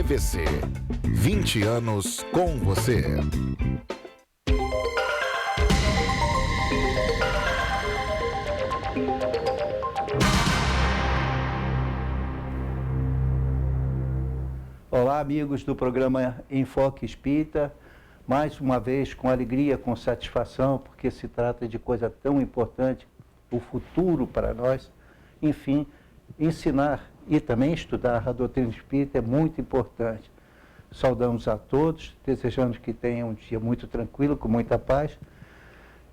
TVC. 20 anos com você. Olá, amigos do programa Enfoque Espírita. Mais uma vez, com alegria, com satisfação, porque se trata de coisa tão importante, o futuro para nós. Enfim, ensinar e também estudar a doutrina espírita é muito importante. Saudamos a todos, desejando que tenham um dia muito tranquilo, com muita paz.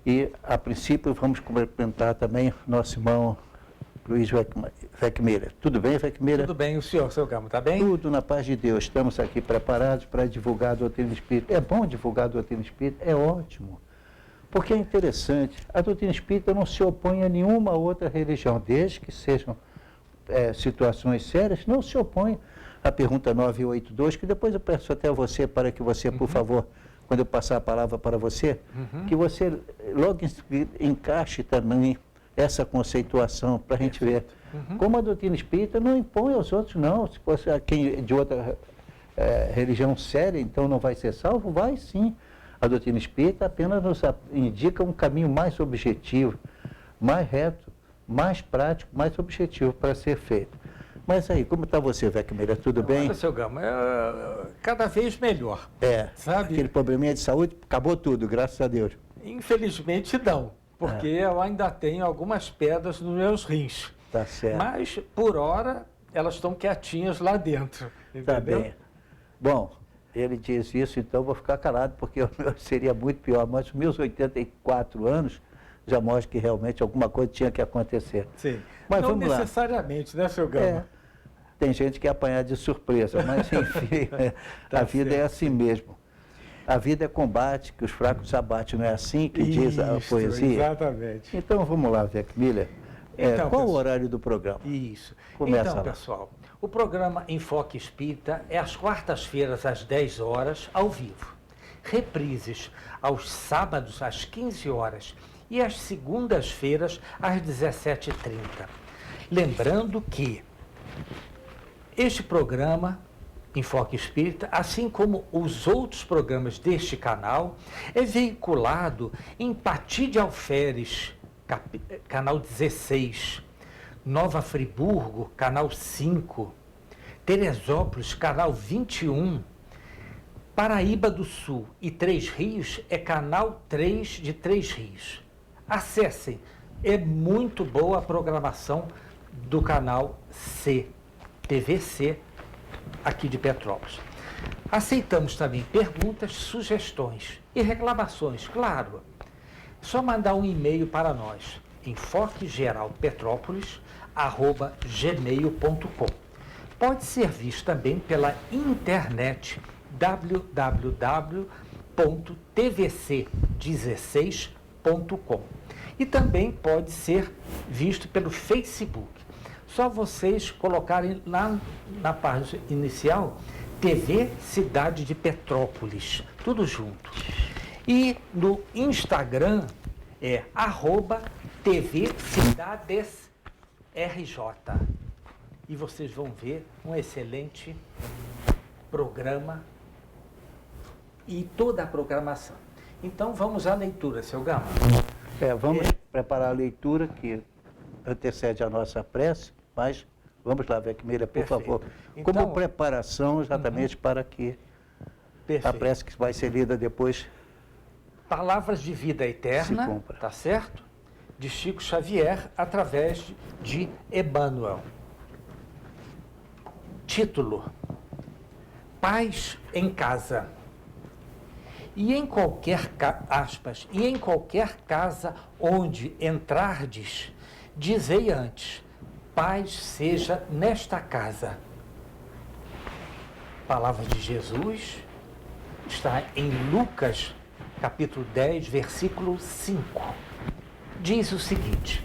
E, a princípio, vamos cumprimentar também nosso irmão Luiz Weckmiller. Tudo bem, Weckmiller? Tudo bem, o senhor, seu Gamo, está bem? Tudo na paz de Deus. Estamos aqui preparados para divulgar a doutrina espírita. É bom divulgar a doutrina espírita? É ótimo. Porque é interessante. A doutrina espírita não se opõe a nenhuma outra religião, desde que sejam situações sérias, não se opõe à pergunta 982, que depois eu peço até a você, para que você, por favor, quando eu passar a palavra para você, que você logo encaixe também essa conceituação, para a gente ver. Como a doutrina espírita não impõe aos outros, não. Se fosse quem de outra religião séria, então não vai ser salvo, vai sim. A doutrina espírita apenas nos indica um caminho mais objetivo, mais reto, mais prático, mais objetivo para ser feito. Mas aí, como está você, Weckmiller? Tudo bem? Olha, seu Gamo, cada vez melhor. Sabe? Aquele probleminha de saúde, acabou tudo, graças a Deus. Infelizmente não. Porque eu ainda tenho algumas pedras nos meus rins. Tá certo. Mas, por hora, elas estão quietinhas lá dentro. Entendeu? Tá bem. Bom, ele diz isso, então eu vou ficar calado, porque seria muito pior. Mas os meus 84 anos já mostram que realmente alguma coisa tinha que acontecer. Sim. Mas não vamos necessariamente, né, seu Gamo? Tem gente que é apanhar de surpresa, mas enfim, a vida certo. é assim mesmo. A vida é combate, que os fracos abatem, não é assim que diz a poesia? Exatamente. Então vamos lá, Weckmiller. Então, qual o pessoal, horário do programa? Isso. Começa Então, lá. pessoal, o programa Enfoque Espírita é às quartas-feiras, às 10 horas, ao vivo. Reprises aos sábados, às 15 horas e às segundas-feiras, às 17h30. Lembrando que este programa Enfoque Espírita, assim como os outros programas deste canal, é veiculado em Pati de Alferes, canal 16, Nova Friburgo, canal 5, Teresópolis, canal 21, Paraíba do Sul e Três Rios é canal 3 de Três Rios. Acessem, é muito boa a programação do canal C, TVC, aqui de Petrópolis. Aceitamos também perguntas, sugestões e reclamações, claro. É só mandar um e-mail para nós, enfoquegeralpetrópolis@gmail.com. Pode ser visto também pela internet www.tvc16.com e também pode ser visto pelo Facebook. Só vocês colocarem lá na página inicial TV Cidade de Petrópolis, tudo junto. E no Instagram é @TVCidadesRJ. E vocês vão ver um excelente programa e toda a programação. Então vamos à leitura, seu Gama. Vamos preparar a leitura que antecede a nossa prece, mas vamos lá, Weckmiller, por favor. Então, como preparação exatamente para que a prece que vai ser lida depois Palavras de Vida Eterna, tá certo? De Chico Xavier, através de Emmanuel. Título: Paz em Casa. E em qualquer, e em qualquer casa onde entrardes, dizei antes, paz seja nesta casa. Palavra de Jesus está em Lucas, capítulo 10, versículo 5. Diz o seguinte: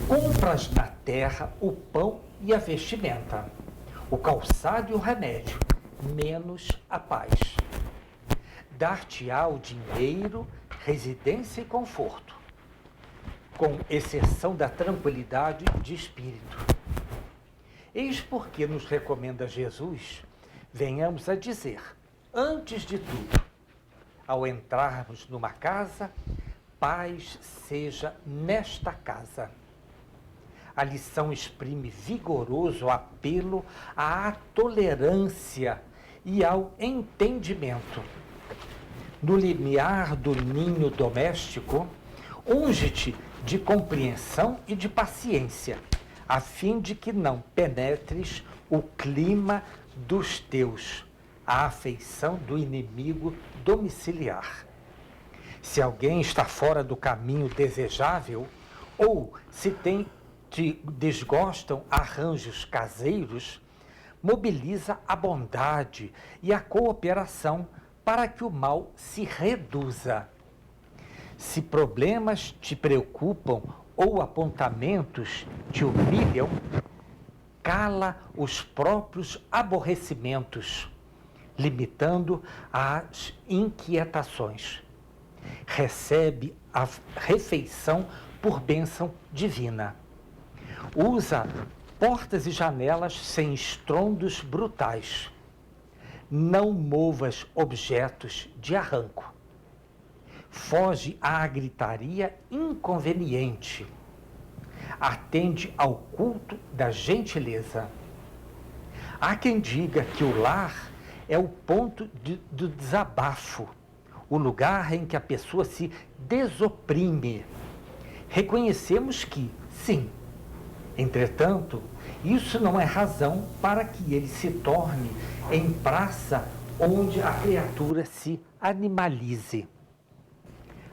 compras na terra o pão e a vestimenta, o calçado e o remédio, menos a paz. Dar-te-á o dinheiro, residência e conforto, com exceção da tranquilidade de espírito. Eis porque nos recomenda Jesus venhamos a dizer, antes de tudo, ao entrarmos numa casa, paz seja nesta casa. A lição exprime vigoroso apelo à tolerância e ao entendimento. No limiar do ninho doméstico, unge-te de compreensão e de paciência, a fim de que não penetres o clima dos teus, a afeição do inimigo domiciliar. Se alguém está fora do caminho desejável, ou se te desgostam arranjos caseiros, mobiliza a bondade e a cooperação para que o mal se reduza. Se problemas te preocupam ou apontamentos te humilham, cala os próprios aborrecimentos, limitando as inquietações. Recebe a refeição por bênção divina. Usa portas e janelas sem estrondos brutais. Não movas objetos de arranco. Foge à gritaria inconveniente. Atende ao culto da gentileza. Há quem diga que o lar é o ponto do desabafo, o lugar em que a pessoa se desoprime. Reconhecemos que, sim, entretanto, isso não é razão para que ele se torne em praça onde a criatura se animalize.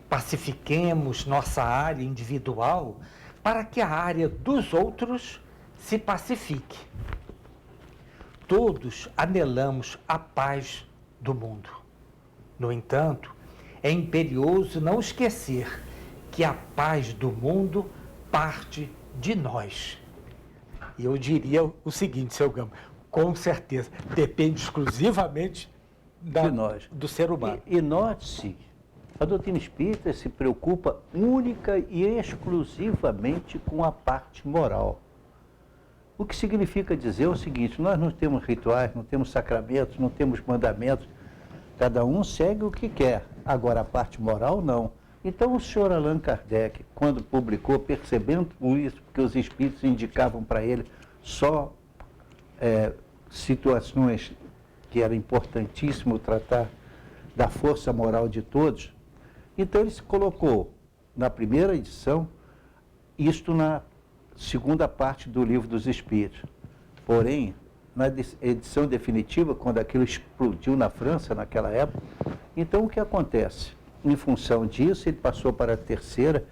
Pacifiquemos nossa área individual para que a área dos outros se pacifique. Todos anelamos a paz do mundo. No entanto, é imperioso não esquecer que a paz do mundo parte de nós. E eu diria o seguinte, seu Gama, com certeza, depende exclusivamente de nós, do ser humano. E note-se, a doutrina espírita se preocupa única e exclusivamente com a parte moral. O que significa dizer o seguinte, nós não temos rituais, não temos sacramentos, não temos mandamentos, cada um segue o que quer, agora a parte moral não. Então o senhor Allan Kardec, quando publicou, percebendo isso, porque os espíritos indicavam para ele só situações que era importantíssimo tratar da força moral de todos, então ele se colocou na primeira edição, isto na segunda parte do Livro dos Espíritos. Porém, na edição definitiva, quando aquilo explodiu na França naquela época, então o que acontece? Em função disso, ele passou para a terceira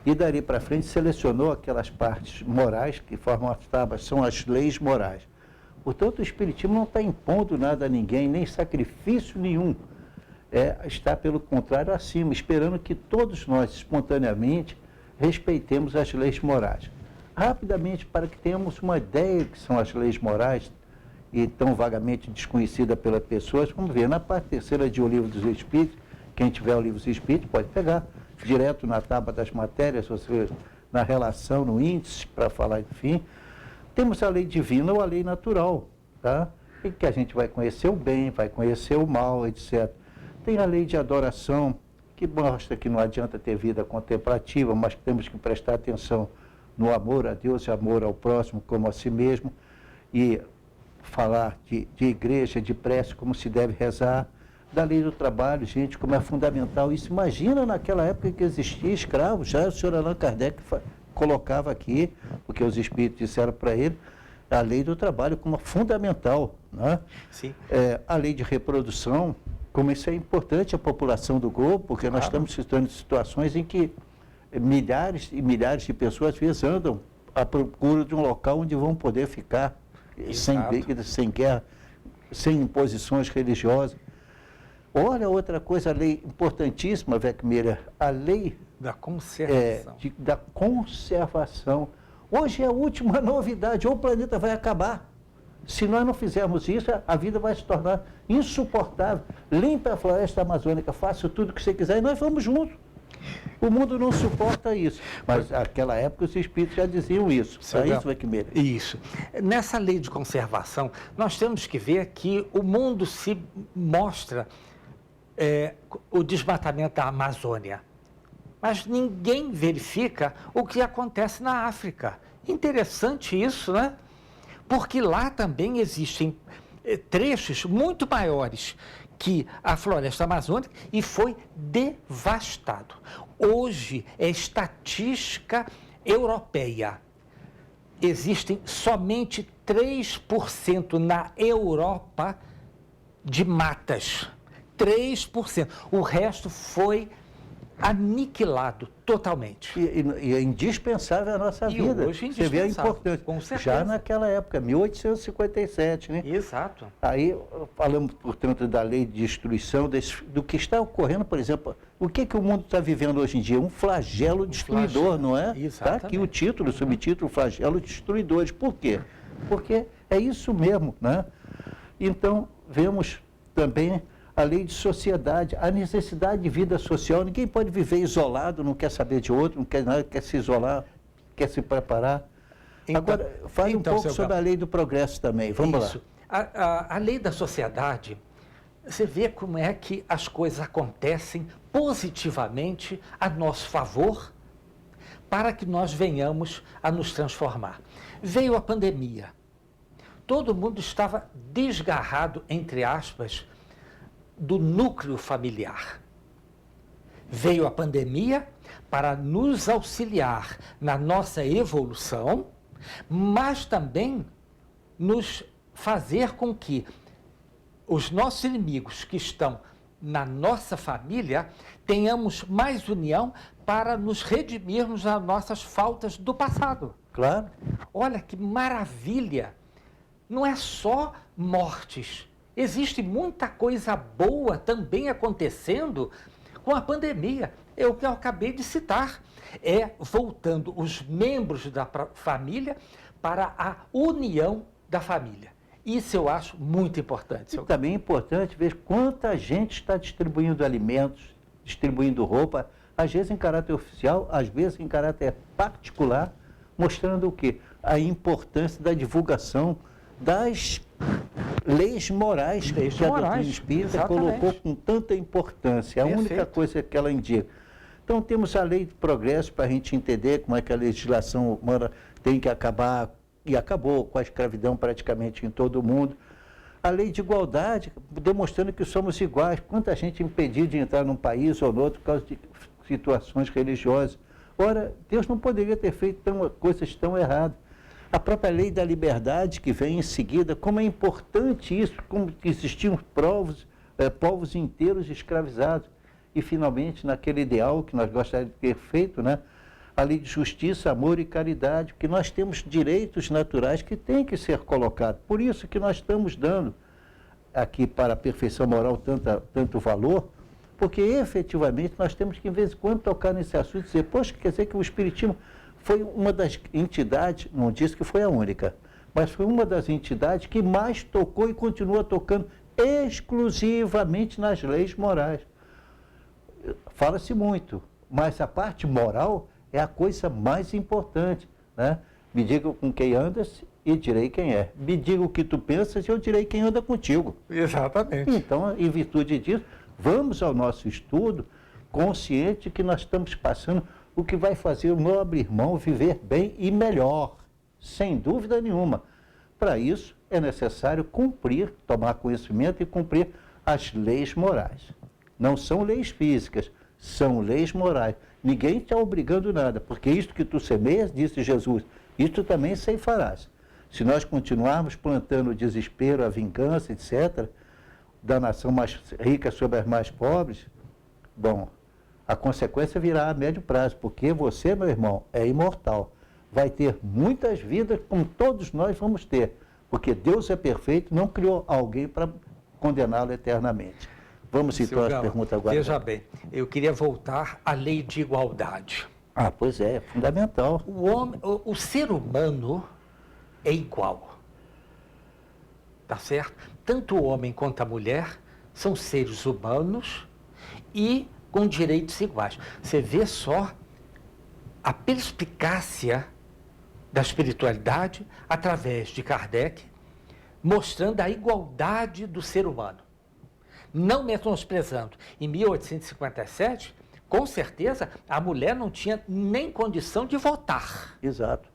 e dali para frente selecionou aquelas partes morais que formam as tábuas, são as leis morais. Portanto, o Espiritismo não está impondo nada a ninguém, nem sacrifício nenhum. Está, pelo contrário, acima, esperando que todos nós, espontaneamente, respeitemos as leis morais. Rapidamente, para que tenhamos uma ideia do que são as leis morais, e tão vagamente desconhecida pelas pessoas, vamos ver, na parte terceira de O Livro dos Espíritos, quem tiver o Livro dos Espíritos pode pegar direto na tábua das matérias, ou seja, na relação, no índice, para falar, enfim. Temos a lei divina ou a lei natural, tá? Em que a gente vai conhecer o bem, vai conhecer o mal, etc. Tem a lei de adoração, que mostra que não adianta ter vida contemplativa, mas temos que prestar atenção no amor a Deus e amor ao próximo como a si mesmo, e falar de igreja, de prece, como se deve rezar, da lei do trabalho, gente, como é fundamental isso. Imagina naquela época que existia escravo, já o senhor Allan Kardec colocava aqui, porque os espíritos disseram para ele, a lei do trabalho como fundamental, né? Sim. A lei de reprodução, como isso é importante a população do globo, porque nós estamos citando situações em que milhares e milhares de pessoas às vezes andam à procura de um local onde vão poder ficar sem briga, sem guerra, sem imposições religiosas. Olha outra coisa, a lei importantíssima, Weckmiller, a lei da conservação. Da conservação. Hoje é a última novidade, ou o planeta vai acabar. Se nós não fizermos isso, a vida vai se tornar insuportável. Limpe a floresta amazônica, faça tudo o que você quiser e nós vamos juntos. O mundo não suporta isso, mas naquela época os espíritos já diziam isso. Para isso vai que merece. Isso. Nessa lei de conservação, nós temos que ver que o mundo se mostra o desmatamento da Amazônia, mas ninguém verifica o que acontece na África. Interessante isso, né? Porque lá também existem trechos muito maiores que a floresta amazônica e foi devastado. Hoje é estatística europeia. Existem somente 3% na Europa de matas. 3%. O resto foi aniquilado totalmente. E é indispensável a nossa vida. Hoje é Você vê a indispensável, importância. com certeza. Já naquela época, 1857, né? Exato. Aí falamos, portanto, da lei de destruição, do que está ocorrendo, por exemplo, o que o mundo está vivendo hoje em dia? Um flagelo destruidor, não é? Está aqui o título, o subtítulo, flagelo destruidores. Por quê? Porque é isso mesmo, né? Então, vemos também a lei de sociedade, a necessidade de vida social. Ninguém pode viver isolado, não quer saber de outro, não quer nada, quer se isolar, quer se preparar. Então, agora, fale um pouco sobre a lei do progresso também. Vamos lá. A lei da sociedade, você vê como é que as coisas acontecem positivamente a nosso favor para que nós venhamos a nos transformar. Veio a pandemia. Todo mundo estava desgarrado, entre aspas, do núcleo familiar. Veio a pandemia para nos auxiliar na nossa evolução, mas também nos fazer com que os nossos inimigos que estão na nossa família tenhamos mais união para nos redimirmos das nossas faltas do passado. Claro. Olha que maravilha! Não é só mortes. Existe muita coisa boa também acontecendo com a pandemia. É o que eu acabei de citar. É voltando os membros da família para a união da família. Isso eu acho muito importante. E também é importante ver quanta gente está distribuindo alimentos, distribuindo roupa, às vezes em caráter oficial, às vezes em caráter particular, mostrando o quê? A importância da divulgação das leis morais que a doutrina espírita colocou com tanta importância. É a única coisa que ela indica. Então, temos a lei do progresso para a gente entender como é que a legislação humana tem que acabar, e acabou com a escravidão praticamente em todo o mundo. A lei de igualdade, demonstrando que somos iguais. Quanta gente impedida de entrar num país ou no outro por causa de situações religiosas. Ora, Deus não poderia ter feito coisas tão erradas. A própria lei da liberdade que vem em seguida, como é importante isso, como existiam povos inteiros escravizados. E, finalmente, naquele ideal que nós gostaríamos de ter feito, né? A lei de justiça, amor e caridade, que nós temos direitos naturais que têm que ser colocados. Por isso que nós estamos dando aqui para a perfeição moral tanto valor, porque efetivamente nós temos que, de vez em quando, tocar nesse assunto e dizer, poxa, quer dizer que o Espiritismo foi uma das entidades, não disse que foi a única, mas foi uma das entidades que mais tocou e continua tocando exclusivamente nas leis morais. Fala-se muito, mas a parte moral é a coisa mais importante, né? Me diga com quem andas e direi quem é. Me diga o que tu pensas e eu direi quem anda contigo. Exatamente. Então, em virtude disso, vamos ao nosso estudo consciente que nós estamos passando o que vai fazer o nobre irmão viver bem e melhor, sem dúvida nenhuma. Para isso, é necessário cumprir, tomar conhecimento e cumprir as leis morais. Não são leis físicas, são leis morais. Ninguém está obrigando nada, porque isto que tu semeias, disse Jesus, isto também ceifarás. Se nós continuarmos plantando o desespero, a vingança, etc., da nação mais rica sobre as mais pobres, bom, a consequência virá a médio prazo, porque você, meu irmão, é imortal. Vai ter muitas vidas, como todos nós vamos ter, porque Deus é perfeito, não criou alguém para condená-lo eternamente. Vamos então às perguntas agora. Veja bem, eu queria voltar à lei de igualdade. Ah, pois é fundamental. O ser humano é igual, tá certo? Tanto o homem quanto a mulher são seres humanos e com direitos iguais. Você vê só a perspicácia da espiritualidade através de Kardec, mostrando a igualdade do ser humano. Não menosprezando. Em 1857, com certeza, a mulher não tinha nem condição de votar. Exato.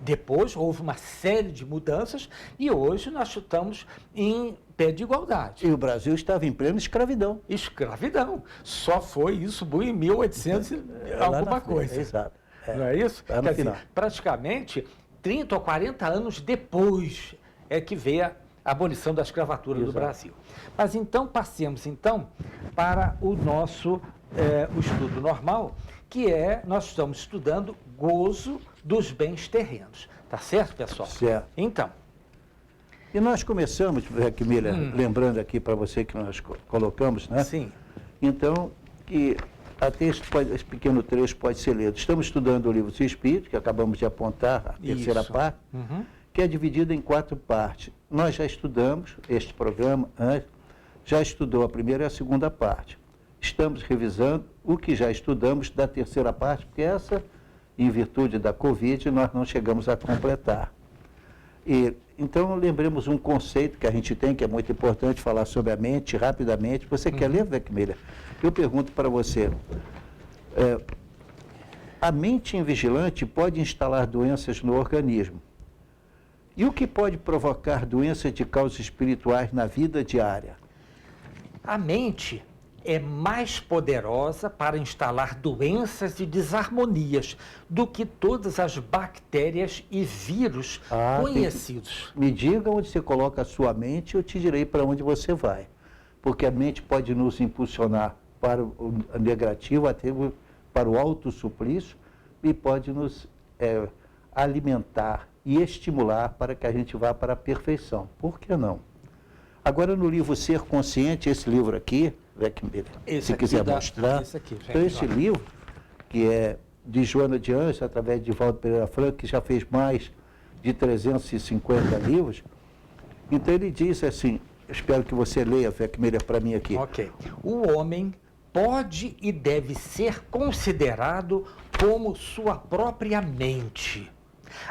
Depois houve uma série de mudanças e hoje nós estamos em pé de igualdade. E o Brasil estava em plena escravidão. Escravidão. Só foi isso em 1800 e alguma coisa. Exato. Não é isso? Lá no final. Praticamente 30 ou 40 anos depois é que veio a abolição da escravatura do Brasil. Mas então, passemos então para o nosso o estudo normal, que nós estamos estudando gozo dos bens terrenos. Tá certo, pessoal? Certo. Então. E nós começamos, Miller, lembrando aqui para você que nós colocamos, né? Sim. Então, que até esse pequeno trecho pode ser lido. Estamos estudando o Livro dos Espíritos, que acabamos de apontar, a terceira parte, que é dividido em 4 partes. Nós já estudamos este programa antes, já estudou a primeira e a segunda parte. Estamos revisando o que já estudamos da terceira parte, porque essa, em virtude da Covid, nós não chegamos a completar. Então, lembremos um conceito que a gente tem, que é muito importante falar sobre a mente, rapidamente. Você quer ler, Weckmiller? Eu pergunto para você, a mente invigilante pode instalar doenças no organismo. E o que pode provocar doenças de causas espirituais na vida diária? A mente é mais poderosa para instalar doenças e desarmonias do que todas as bactérias e vírus conhecidos. Me diga onde você coloca a sua mente, eu te direi para onde você vai. Porque a mente pode nos impulsionar para o negativo, até para o autossuplício, e pode nos alimentar e estimular para que a gente vá para a perfeição. Por que não? Agora, no livro Ser Consciente, esse livro aqui, se quiser mostrar, então esse livro, que é de Joana de Anjos, através de Valdo Pereira Franco, que já fez mais de 350 livros, então ele diz assim, espero que você leia, Weckmiller, para mim aqui. Ok. O homem pode e deve ser considerado como sua própria mente.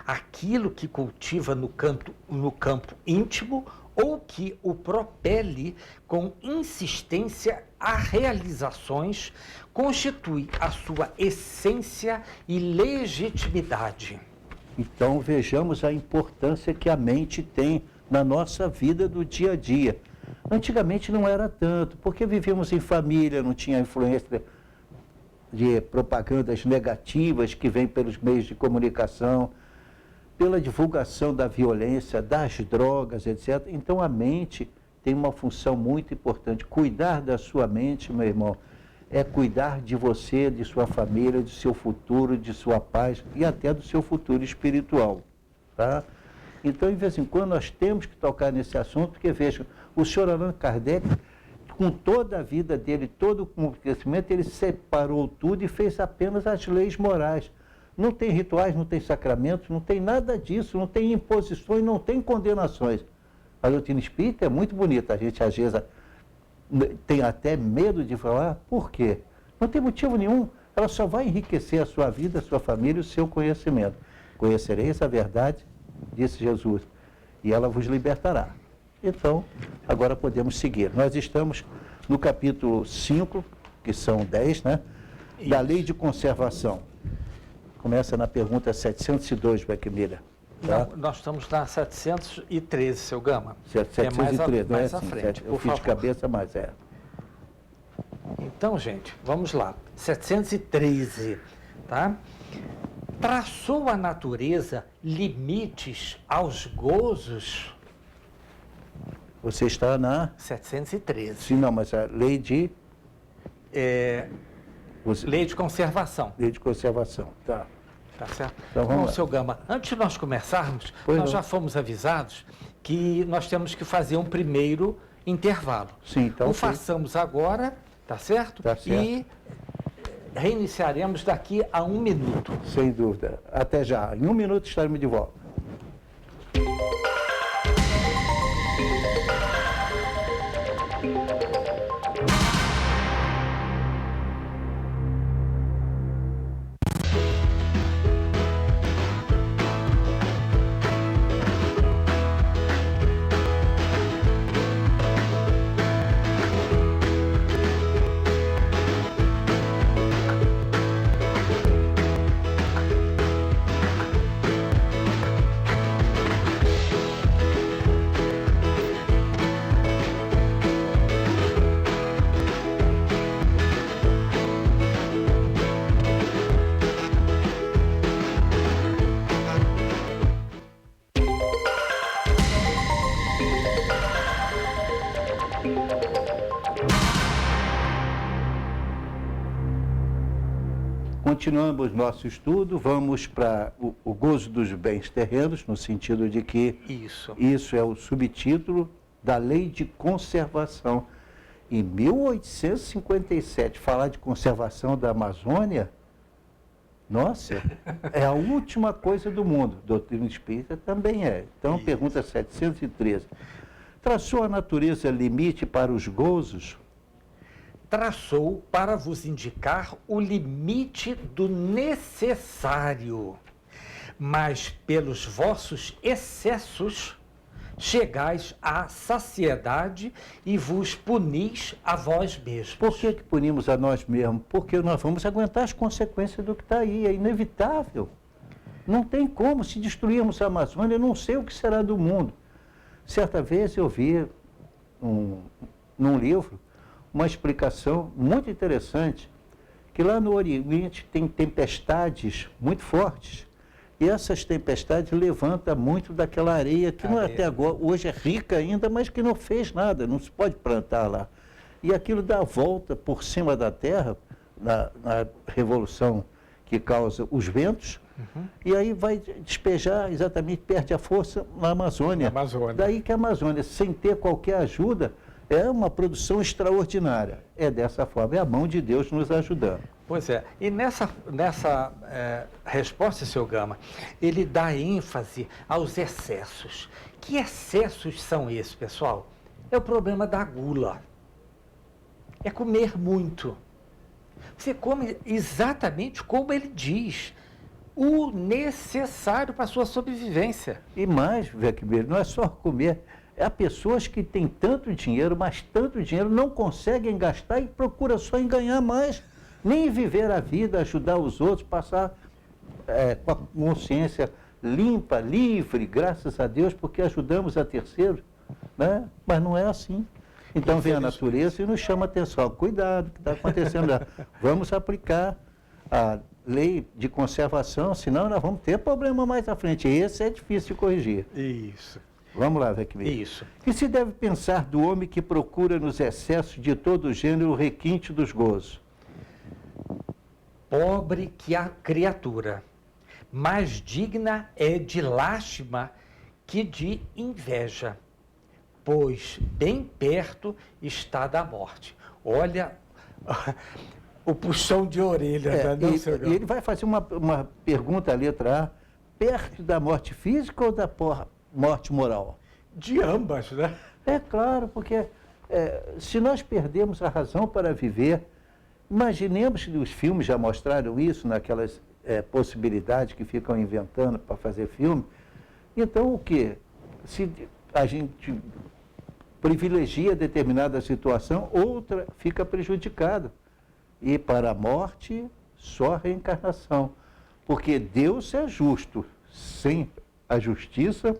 Aquilo que cultiva no campo íntimo ou que o propele com insistência a realizações, constitui a sua essência e legitimidade. Então, vejamos a importância que a mente tem na nossa vida do dia a dia. Antigamente não era tanto, porque vivíamos em família, não tinha influência de propagandas negativas que vêm pelos meios de comunicação, pela divulgação da violência, das drogas, etc. Então, a mente tem uma função muito importante. Cuidar da sua mente, meu irmão, é cuidar de você, de sua família, do seu futuro, de sua paz e até do seu futuro espiritual. Tá? Então, de vez em quando, nós temos que tocar nesse assunto, porque, veja, o senhor Allan Kardec, com toda a vida dele, todo o conhecimento, ele separou tudo e fez apenas as leis morais. Não tem rituais, não tem sacramentos, não tem nada disso, não tem imposições, não tem condenações. A doutrina espírita é muito bonita, a gente às vezes tem até medo de falar, por quê? Não tem motivo nenhum, ela só vai enriquecer a sua vida, a sua família e o seu conhecimento. Conhecereis a verdade, disse Jesus, e ela vos libertará. Então, agora podemos seguir. Nós estamos no capítulo 5, que são 10, né? Da Lei de Conservação. Começa na pergunta 702, Weckmiller. Tá? Não, nós estamos na 713, seu Gama. 713, mais à frente, eu fiz de cabeça, mas é. Então, gente, vamos lá. 713, tá? Traçou a natureza limites aos gozos? Você está na... 713. Sim, não, mas a lei de... Lei de conservação. Lei de conservação, tá. Tá certo? Então, vamos lá. Seu Gama, antes de nós começarmos, nós já fomos avisados que nós temos que fazer um primeiro intervalo. Sim, então... O façamos agora, tá certo? Tá certo. E reiniciaremos daqui a 1 minuto. Sem dúvida. Até já. Em 1 minuto estaremos de volta. Continuamos nosso estudo, vamos para o gozo dos bens terrenos, no sentido de que isso é o subtítulo da Lei de Conservação. Em 1857, falar de conservação da Amazônia, nossa, é a última coisa do mundo. Doutrina espírita também é. Então, pergunta 713. Traçou a natureza limite para os gozos? Traçou para vos indicar o limite do necessário, mas pelos vossos excessos chegais à saciedade e vos punis a vós mesmos. Por que punimos a nós mesmos? Porque nós vamos aguentar as consequências do que está aí, é inevitável. Não tem como, se destruirmos a Amazônia, eu não sei o que será do mundo. Certa vez eu vi num livro uma explicação muito interessante, que lá no Oriente tem tempestades muito fortes, e essas tempestades levantam muito daquela areia que não, até agora, hoje é rica ainda, mas que não fez nada, não se pode plantar lá. E aquilo dá a volta por cima da terra, na revolução que causa os ventos, e aí vai despejar, exatamente, perde a força na Amazônia. Daí que a Amazônia, sem ter qualquer ajuda, é uma produção extraordinária. É dessa forma, é a mão de Deus nos ajudando. Pois é, e nessa resposta, seu Gama, ele dá ênfase aos excessos. Que excessos são esses, pessoal? É o problema da gula. É comer muito. Você come exatamente como ele diz, o necessário para a sua sobrevivência. E mais, Vecmir, não é só comer. Há pessoas que têm tanto dinheiro, mas tanto dinheiro, não conseguem gastar e procuram só em ganhar mais. Nem viver a vida, ajudar os outros, passar com a consciência limpa, livre, graças a Deus, porque ajudamos a terceiros, né? Mas não é assim. Então vem a natureza e nos chama a atenção. Cuidado, o que está acontecendo lá. Vamos aplicar a lei de conservação, senão nós vamos ter problema mais à frente. Esse é difícil de corrigir. Isso. Vamos lá, Vecmir. Isso. Que se deve pensar do homem que procura nos excessos de todo gênero o requinte dos gozos? Pobre que a criatura, mais digna é de lástima que de inveja, pois bem perto está da morte. Olha o puxão de orelha, né, seu Gama? E ele vai fazer uma pergunta, a letra A, perto da morte física ou da morte moral? De ambas, né? É claro, porque se nós perdemos a razão para viver, imaginemos que os filmes já mostraram isso, naquelas possibilidades que ficam inventando para fazer filme. Então, o quê? Se a gente privilegia determinada situação, outra fica prejudicada. E para a morte, só a reencarnação. Porque Deus é justo. Sem a justiça,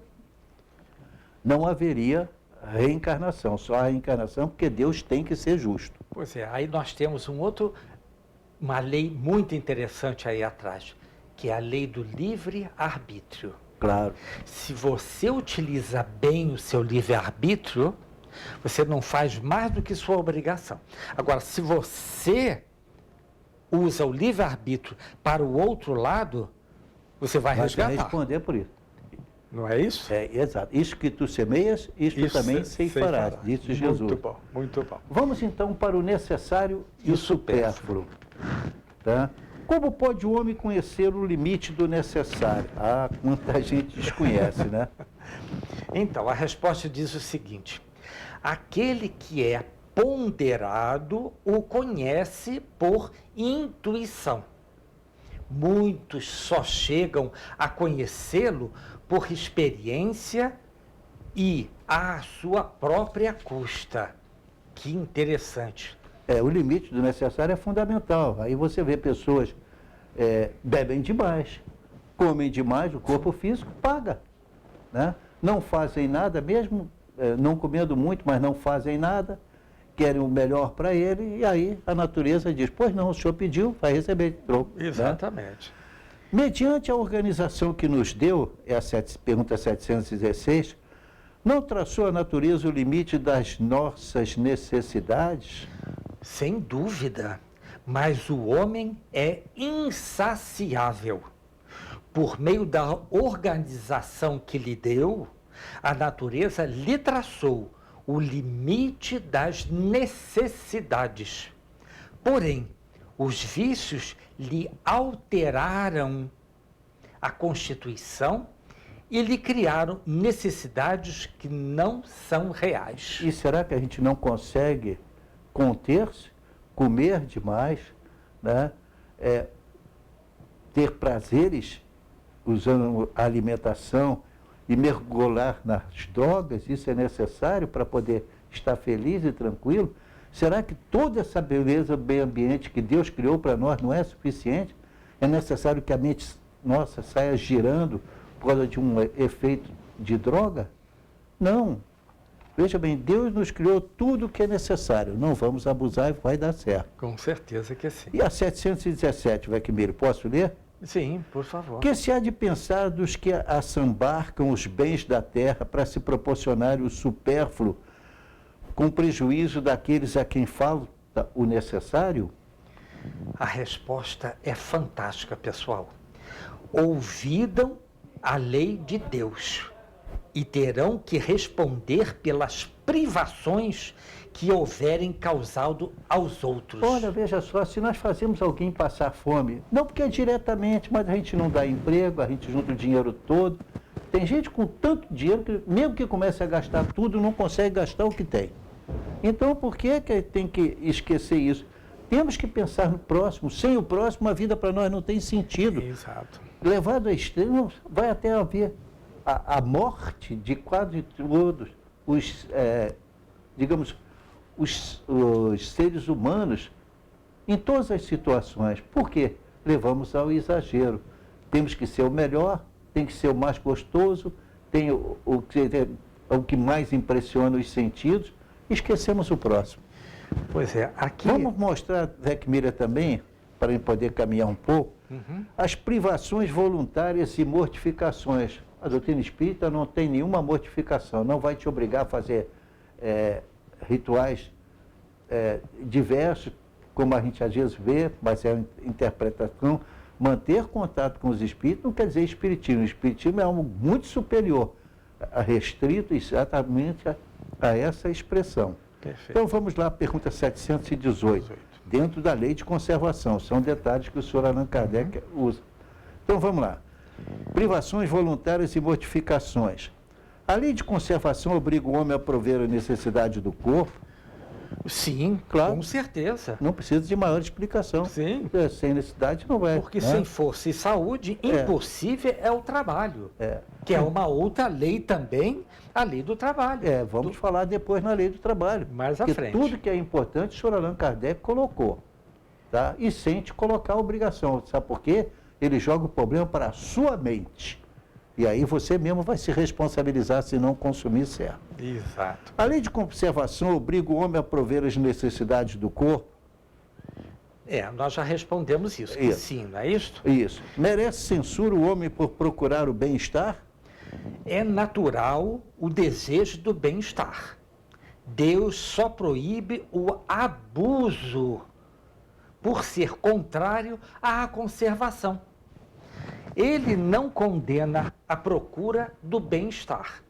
não haveria reencarnação. Só a reencarnação, porque Deus tem que ser justo. Pois é, aí nós temos uma lei muito interessante aí atrás, que é a lei do livre-arbítrio. Claro. Se você utiliza bem o seu livre-arbítrio, você não faz mais do que sua obrigação. Agora, se você usa o livre-arbítrio para o outro lado, você vai resgatar. Vai responder por isso. Não é isso? É, exato. Isso que tu semeias, isso também ceifarás, disse Jesus. Muito bom, muito bom. Vamos então para o necessário e o supérfluo. Tá? Como pode o homem conhecer o limite do necessário? Ah, quanta gente desconhece, né? Então, a resposta diz o seguinte: aquele que é ponderado o conhece por intuição. Muitos só chegam a conhecê-lo por experiência e à sua própria custa. Que interessante. O limite do necessário é fundamental. Aí você vê pessoas bebem demais, comem demais, o corpo físico paga, né? Não fazem nada, mesmo não comendo muito, mas não fazem nada, querem o melhor para ele, e aí a natureza diz, pois não, o senhor pediu, vai receber de troco. Exatamente. Né? Mediante a organização que nos deu, é a pergunta 716, não traçou a natureza o limite das nossas necessidades? Sem dúvida, Mas o homem é insaciável. Por meio da organização que lhe deu, a natureza lhe traçou o limite das necessidades. Porém, os vícios lhe alteraram a constituição e lhe criaram necessidades que não são reais. E será que a gente não consegue conter-se, comer demais, né? Ter prazeres usando a alimentação e mergulhar nas drogas? Isso é necessário para poder estar feliz e tranquilo? Será que toda essa beleza do meio ambiente que Deus criou para nós não é suficiente? É necessário que a mente nossa saia girando por causa de um efeito de droga? Não. Veja bem, Deus nos criou tudo o que é necessário. Não vamos abusar e vai dar certo. Com certeza que sim. E a 717, Vecmílio, posso ler? Sim, por favor. Que se há de pensar dos que assambarcam os bens da terra para se proporcionar o supérfluo, com prejuízo daqueles a quem falta o necessário? A resposta é fantástica, pessoal. Ouvidam a lei de Deus e terão que responder pelas privações que houverem causado aos outros. Olha, veja só, se nós fazemos alguém passar fome, não porque é diretamente, mas a gente não dá emprego, a gente junta o dinheiro todo. Tem gente com tanto dinheiro que, mesmo que comece a gastar tudo, não consegue gastar o que tem. Então, por que tem que esquecer isso? Temos que pensar no próximo. Sem o próximo, a vida para nós não tem sentido. Exato. Levado a extremo, vai até haver a morte de quase todos os, digamos, os seres humanos em todas as situações. Por quê? Levamos ao exagero. Temos que ser o melhor, tem que ser o mais gostoso, tem o que mais impressiona os sentidos, e esquecemos o próximo. Pois é, aqui... Vamos mostrar, Vecmília, também, para poder caminhar um pouco, as privações voluntárias e mortificações. A doutrina espírita não tem nenhuma mortificação, não vai te obrigar a fazer rituais diversos, como a gente às vezes vê, mas é uma interpretação. Manter contato com os espíritos não quer dizer espiritismo. O espiritismo é algo muito superior, restrito exatamente a essa expressão. Perfeito. Então vamos lá, pergunta 718, dentro da lei de conservação. São detalhes que o senhor Allan Kardec usa. Então vamos lá. Privações voluntárias e mortificações. A lei de conservação obriga o homem a prover a necessidade do corpo? Sim, Claro. com certeza. Não precisa de maior explicação. Sim. Sem necessidade não vai. Porque né? sem força e saúde, impossível é o trabalho. Que é uma outra lei também, a lei do trabalho. Vamos falar depois na lei do trabalho. Mais à Porque frente. tudo que é importante, o senhor Allan Kardec colocou. Tá? E sente colocar a obrigação. Sabe por quê? Ele joga o problema para a sua mente. E aí você mesmo vai se responsabilizar se não consumir certo. Exato. A lei de conservação obriga o homem a prover as necessidades do corpo? Nós já respondemos isso. Que sim, não é isso? Isso. Merece censura o homem por procurar o bem-estar? É natural o desejo do bem-estar. Deus só proíbe o abuso por ser contrário à conservação. Ele não condena a procura do bem-estar,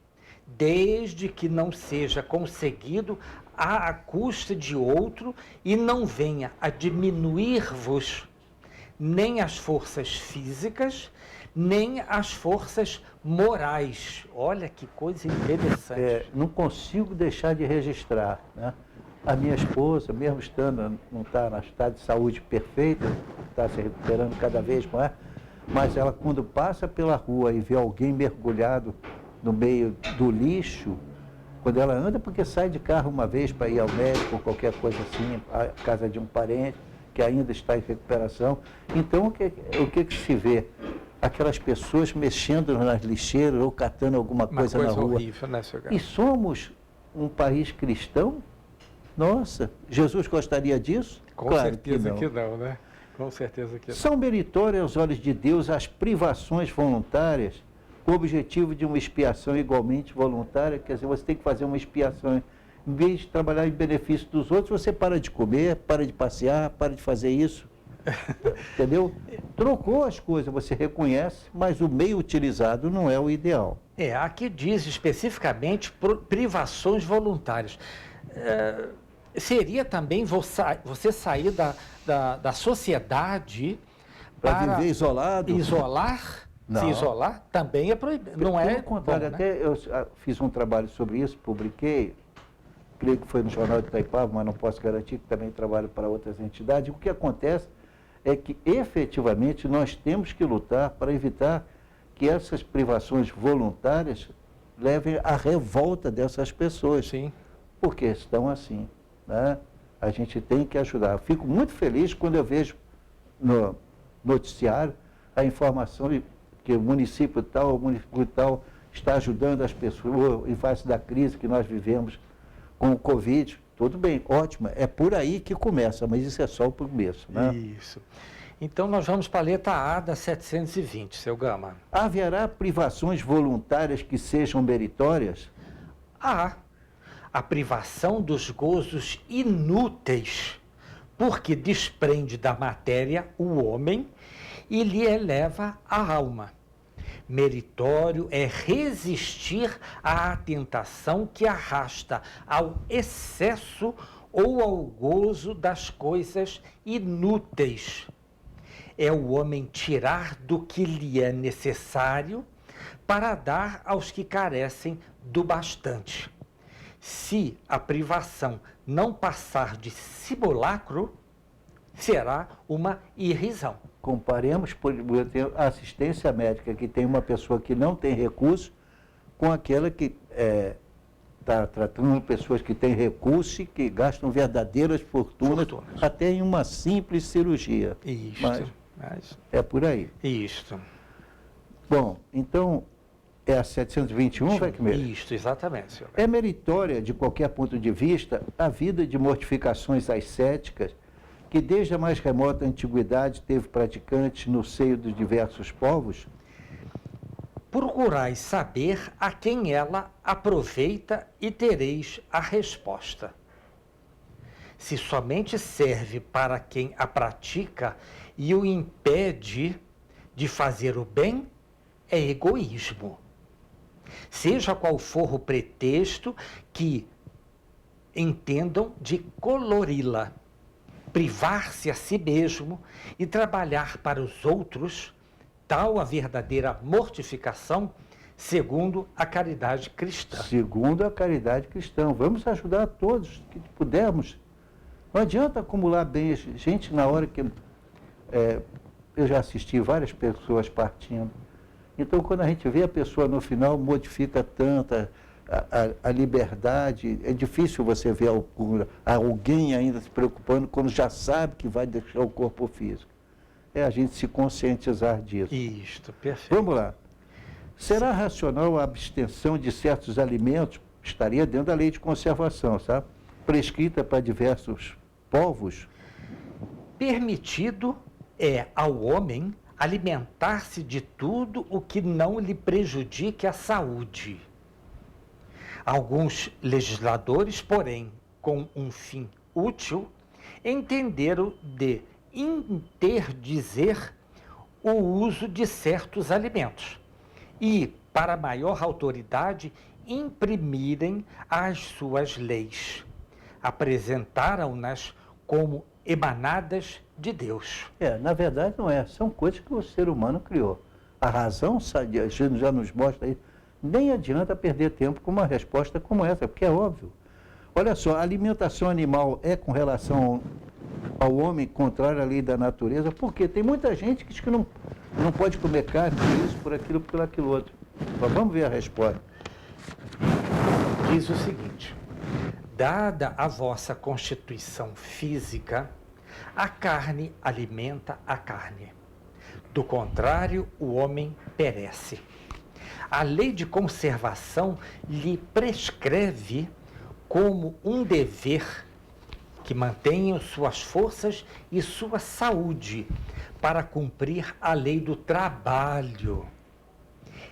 desde que não seja conseguido à custa de outro e não venha a diminuir-vos nem as forças físicas, nem as forças morais. Olha que coisa interessante. Não consigo deixar de registrar, né? A minha esposa, mesmo estando, não está no estado de saúde perfeito, está se recuperando cada vez mais, mas ela, quando passa pela rua e vê alguém mergulhado no meio do lixo, quando ela anda, porque sai de carro uma vez para ir ao médico ou qualquer coisa assim, à casa de um parente que ainda está em recuperação, então o que se vê? Aquelas pessoas mexendo nas lixeiras ou catando alguma coisa na rua. Horrível, né, senhor? E somos um país cristão? Nossa, Jesus gostaria disso? Com Claro certeza que não, né? Com certeza que não. São meritórias aos olhos de Deus as privações voluntárias, com o objetivo de uma expiação igualmente voluntária? Quer dizer, você tem que fazer uma expiação Em vez de trabalhar em benefício dos outros, você para de comer, para de passear, para de fazer isso. Entendeu? Trocou as coisas, você reconhece, mas o meio utilizado não é o ideal. Aqui diz especificamente privações voluntárias. Seria também você sair da sociedade para viver isolado? Isolar? Não. Se isolar também é proibido. Não Pelo é contrário, bom, até né? eu fiz um trabalho sobre isso, publiquei, creio que foi no Jornal de Itaipava, mas não posso garantir, que também trabalho para outras entidades. O que acontece é que, efetivamente, nós temos que lutar para evitar que essas privações voluntárias levem à revolta dessas pessoas. Sim. Porque estão assim, né? A gente tem que ajudar. Eu fico muito feliz quando eu vejo no noticiário a informação de que o município tal está ajudando as pessoas em face da crise que nós vivemos com o Covid. Tudo bem, ótimo, é por aí que começa, mas isso é só o começo, né? Isso. Então, nós vamos para a letra A da 720, seu Gama. Haverá privações voluntárias que sejam meritórias? A privação dos gozos inúteis, porque desprende da matéria o homem e lhe eleva a alma. Meritório é resistir à tentação que arrasta ao excesso ou ao gozo das coisas inúteis. É o homem tirar do que lhe é necessário para dar aos que carecem do bastante. Se a privação não passar de simulacro, será uma irrisão. Comparemos, por exemplo, a assistência médica, que tem uma pessoa que não tem recurso, com aquela que está tratando pessoas que têm recurso e que gastam verdadeiras fortunas. Até em uma simples cirurgia. Isto. Mas é por aí. Isto. Bom, então, é a 721, vai comer? Isto, exatamente, senhor. É meritória, de qualquer ponto de vista, a vida de mortificações ascéticas, que desde a mais remota antiguidade teve praticantes no seio dos diversos povos? Procurai saber a quem ela aproveita e tereis a resposta. Se somente serve para quem a pratica e o impede de fazer o bem, é egoísmo. Seja qual for o pretexto que entendam de colori-la, privar-se a si mesmo e trabalhar para os outros, tal a verdadeira mortificação, segundo a caridade cristã. Segundo a caridade cristã. Vamos ajudar a todos que pudermos. Não adianta acumular bens. Gente, na hora que... eu já assisti várias pessoas partindo. Então, quando a gente vê a pessoa no final, modifica tanta a liberdade. É difícil você ver alguém ainda se preocupando quando já sabe que vai deixar o corpo físico. É a gente se conscientizar disso. Isto, perfeito. Vamos lá. Será racional a abstenção de certos alimentos? Estaria dentro da lei de conservação, sabe? Prescrita para diversos povos? Permitido é ao homem alimentar-se de tudo o que não lhe prejudique a saúde. Alguns legisladores, porém, com um fim útil, entenderam de interdizer o uso de certos alimentos e, para maior autoridade, imprimirem as suas leis. Apresentaram-nas como emanadas de Deus. Na verdade não é. São coisas que o ser humano criou. A razão já nos mostra isso. Nem adianta perder tempo com uma resposta como essa, porque é óbvio. Olha só, a alimentação animal é com relação ao homem contrária à lei da natureza, porque tem muita gente que diz que não pode comer carne por isso, por aquilo, por aquilo outro. Mas vamos ver a resposta. Diz o seguinte: dada a vossa constituição física, a carne alimenta a carne. Do contrário, o homem perece. A lei de conservação lhe prescreve como um dever que mantenha suas forças e sua saúde para cumprir a lei do trabalho.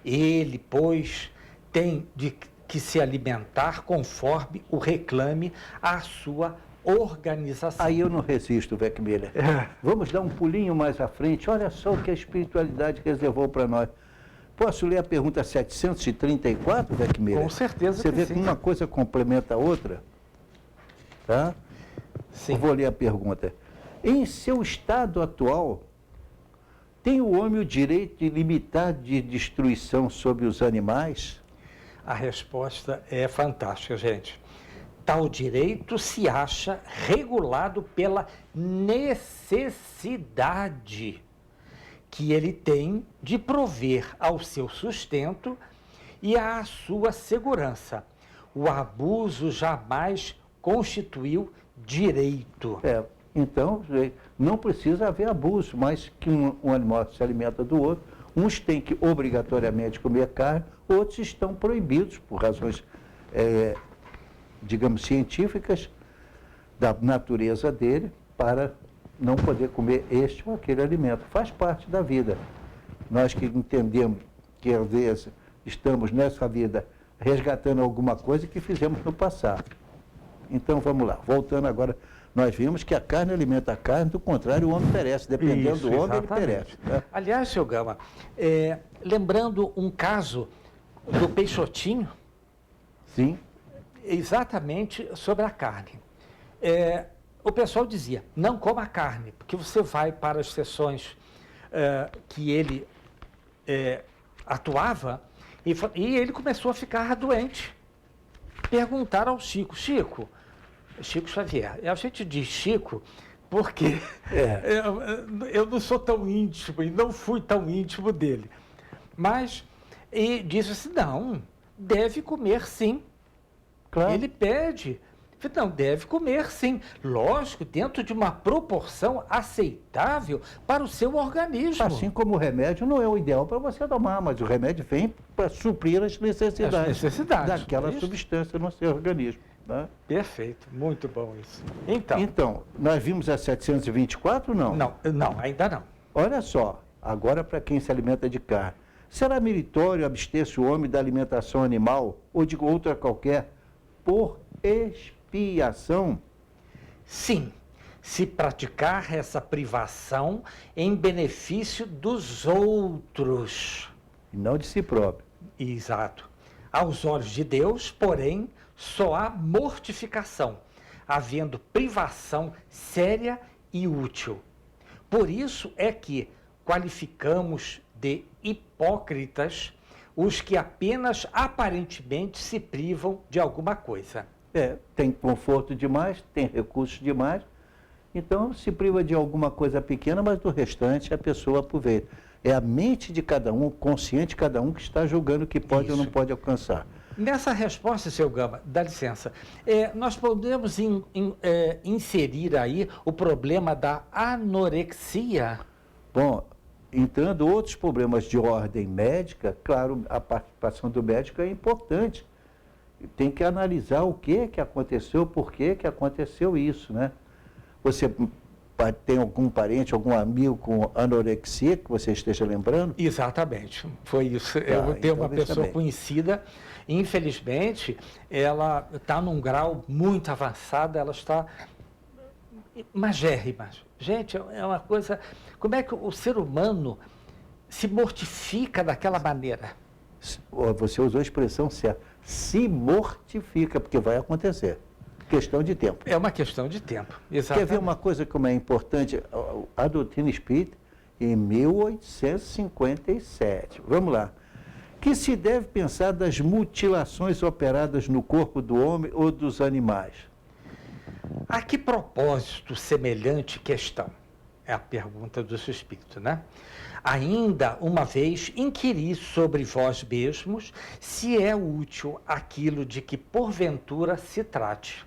Ele, pois, tem de que se alimentar conforme o reclame a sua organização. Aí eu não resisto, Weckmiller. Vamos dar um pulinho mais à frente. Olha só o que a espiritualidade reservou para nós. Posso ler a pergunta 734, Weckmiller? Com certeza. Você vê sim. que uma coisa complementa a outra? Tá? Sim. Eu vou ler a pergunta. Em seu estado atual, tem o homem o direito ilimitado de destruição sobre os animais? A resposta é fantástica, gente. Tal direito se acha regulado pela necessidade que ele tem de prover ao seu sustento e à sua segurança. O abuso jamais constituiu direito. Então, não precisa haver abuso, mas que um animal se alimenta do outro. Uns têm que obrigatoriamente comer carne, outros estão proibidos por razões, digamos, científicas da natureza dele, para não poder comer este ou aquele alimento. Faz parte da vida. Nós que entendemos que, às vezes, estamos nessa vida resgatando alguma coisa que fizemos no passado. Então, vamos lá. Voltando agora, nós vimos que a carne alimenta a carne, do contrário, o homem perece. Dependendo Isso, do homem, exatamente. ele perece. Né? Aliás, seu Gama, lembrando um caso do Peixotinho, Sim. exatamente sobre a carne. O pessoal dizia, não coma carne, porque você vai para as sessões que ele atuava e ele começou a ficar doente. Perguntaram ao Chico Xavier. A gente diz Chico porque eu não sou tão íntimo e não fui tão íntimo dele. Mas, e disse assim, não, deve comer sim. Claro. Ele pede. Não, deve comer sim. Lógico, dentro de uma proporção aceitável para o seu organismo. Assim como o remédio não é o ideal para você tomar, mas o remédio vem para suprir as necessidades, daquela substância no seu organismo. Né? Perfeito, muito bom isso. Então, nós vimos a 724 ou não? Não, ainda não. Olha só, agora para quem se alimenta de carne. Será meritório abster-se o homem da alimentação animal ou de outra qualquer por expiação? Sim, se praticar essa privação em benefício dos outros. E não de si próprio. Exato. Aos olhos de Deus, porém, só há mortificação, havendo privação séria e útil. Por isso é que qualificamos de hipócritas os que apenas aparentemente se privam de alguma coisa. Tem conforto demais, tem recursos demais, então se priva de alguma coisa pequena, mas do restante a pessoa aproveita. É a mente de cada um, consciente de cada um, que está julgando o que pode ou não pode alcançar. Nessa resposta, seu Gama, dá licença, nós podemos inserir aí o problema da anorexia? Bom, entrando outros problemas de ordem médica, claro, a participação do médico é importante. Tem que analisar o que aconteceu, por que aconteceu isso, né? Você tem algum parente, algum amigo com anorexia que você esteja lembrando? Exatamente, foi isso. Eu tenho uma pessoa conhecida, infelizmente, ela está num grau muito avançado, ela está magérrima. Gente, é uma coisa... Como é que o ser humano se mortifica daquela maneira? Você usou a expressão certa. Se mortifica, porque vai acontecer. Questão de tempo. É uma questão de tempo, exatamente. Quer ver uma coisa como é importante? A doutrina espírita, em 1857. Vamos lá. Que se deve pensar das mutilações operadas no corpo do homem ou dos animais? A que propósito semelhante questão? É a pergunta do seu espírito, né? Ainda uma vez inquiri sobre vós mesmos se é útil aquilo de que porventura se trate.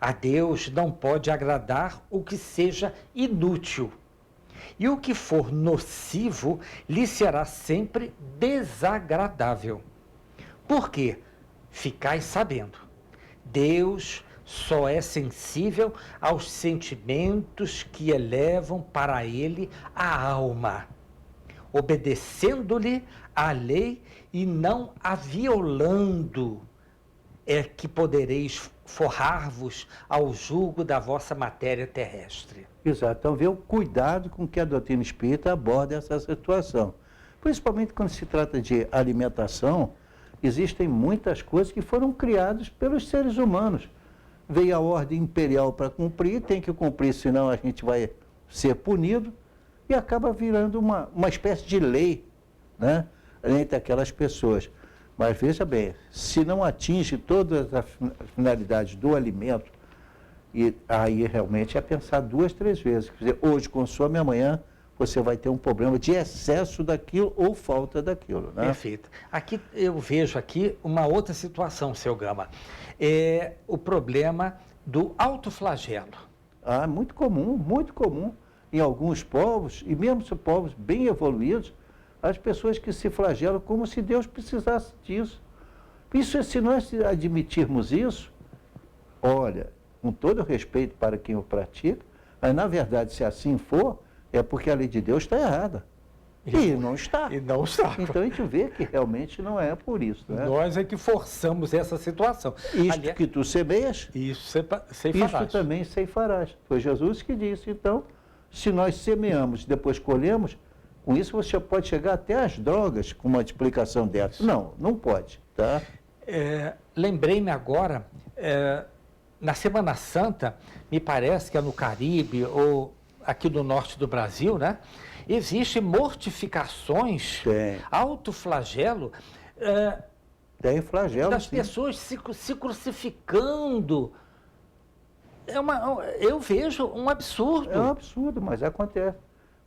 A Deus não pode agradar o que seja inútil, e o que for nocivo lhe será sempre desagradável. Por quê? Ficai sabendo, Deus só é sensível aos sentimentos que elevam para ele a alma. obedecendo-lhe a lei e não a violando, é que podereis forrar-vos ao jugo da vossa matéria terrestre. Exato. Então, vê o cuidado com que a doutrina espírita aborda essa situação. Principalmente quando se trata de alimentação, existem muitas coisas que foram criadas pelos seres humanos. Veio a ordem imperial para cumprir, tem que cumprir, senão a gente vai ser punido, e acaba virando uma espécie de lei, né, entre aquelas pessoas. Mas veja bem, se não atinge todas as finalidades do alimento, e aí realmente é pensar 2, 3 vezes. Quer dizer, hoje consome, amanhã você vai ter um problema de excesso daquilo ou falta daquilo, né? Perfeito. Aqui eu vejo aqui uma outra situação, seu Gama. É o problema do autoflagelo. Ah, muito comum em alguns povos, e mesmo povos bem evoluídos, as pessoas que se flagelam como se Deus precisasse disso. Isso, se nós admitirmos isso, olha, com todo respeito para quem o pratica, mas na verdade, se assim for, é porque a lei de Deus está errada. E não está. E não está. Então a gente vê que realmente não é por isso. Né? Nós é que forçamos essa situação. Isto que tu semeias, isso ceifarás. isto também ceifarás. Foi Jesus que disse. Então, se nós semeamos e depois colhemos, com isso você pode chegar até às drogas com uma explicação dessa. Não, não pode. Tá? Lembrei-me agora, na Semana Santa, me parece que é no Caribe ou aqui no norte do Brasil, né? Existem mortificações, autoflagelo, tem flagelo, das sim. pessoas se crucificando. Eu vejo um absurdo. É um absurdo, mas acontece.